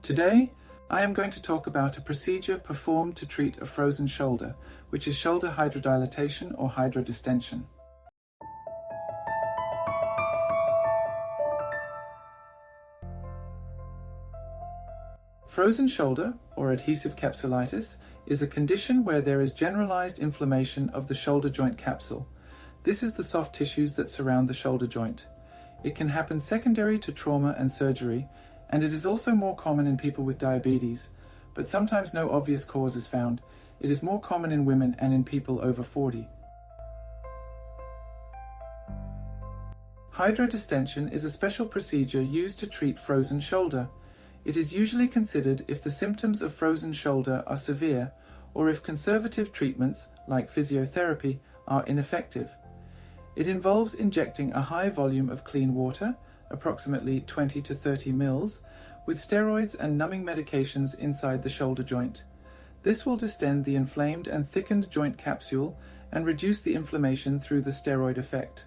Today, I am going to talk about a procedure performed to treat a frozen shoulder, which is shoulder hydrodilatation or hydrodistension. Frozen shoulder, or adhesive capsulitis, is a condition where there is generalized inflammation of the shoulder joint capsule. This is the soft tissues that surround the shoulder joint. It can happen secondary to trauma and surgery, and it is also more common in people with diabetes, but sometimes no obvious cause is found. It is more common in women and in people over 40. Hydrodistension is a special procedure used to treat frozen shoulder. It is usually considered if the symptoms of frozen shoulder are severe or if conservative treatments, like physiotherapy, are ineffective. It involves injecting a high volume of clean water, approximately 20 to 30 mL, with steroids and numbing medications inside the shoulder joint. This will distend the inflamed and thickened joint capsule and reduce the inflammation through the steroid effect.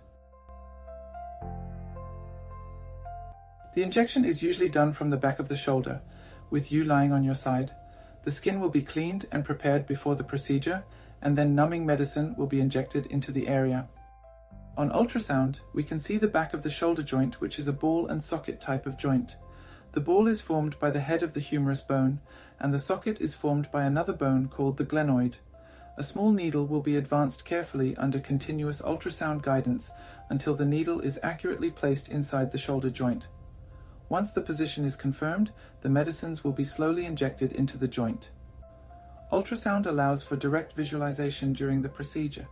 The injection is usually done from the back of the shoulder, with you lying on your side. The skin will be cleaned and prepared before the procedure, and then numbing medicine will be injected into the area. On ultrasound, we can see the back of the shoulder joint, which is a ball and socket type of joint. The ball is formed by the head of the humerus bone, and the socket is formed by another bone called the glenoid. A small needle will be advanced carefully under continuous ultrasound guidance until the needle is accurately placed inside the shoulder joint. Once the position is confirmed, the medicines will be slowly injected into the joint. Ultrasound allows for direct visualization during the procedure.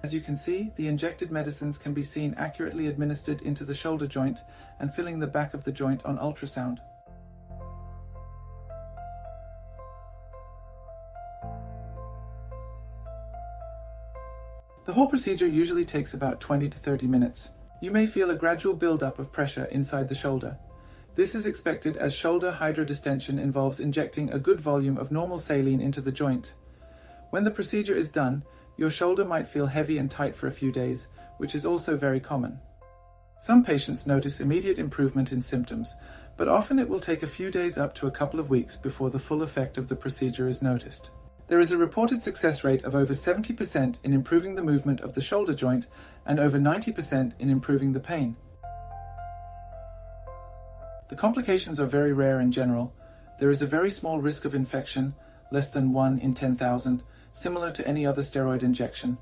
As you can see, the injected medicines can be seen accurately administered into the shoulder joint and filling the back of the joint on ultrasound. The whole procedure usually takes about 20 to 30 minutes. You may feel a gradual buildup of pressure inside the shoulder. This is expected as shoulder hydrodistension involves injecting a good volume of normal saline into the joint. When the procedure is done, your shoulder might feel heavy and tight for a few days, which is also very common. Some patients notice immediate improvement in symptoms, but often it will take a few days up to a couple of weeks before the full effect of the procedure is noticed. There is a reported success rate of over 70% in improving the movement of the shoulder joint and over 90% in improving the pain. The complications are very rare in general. There is a very small risk of infection, less than 1 in 10,000, similar to any other steroid injection.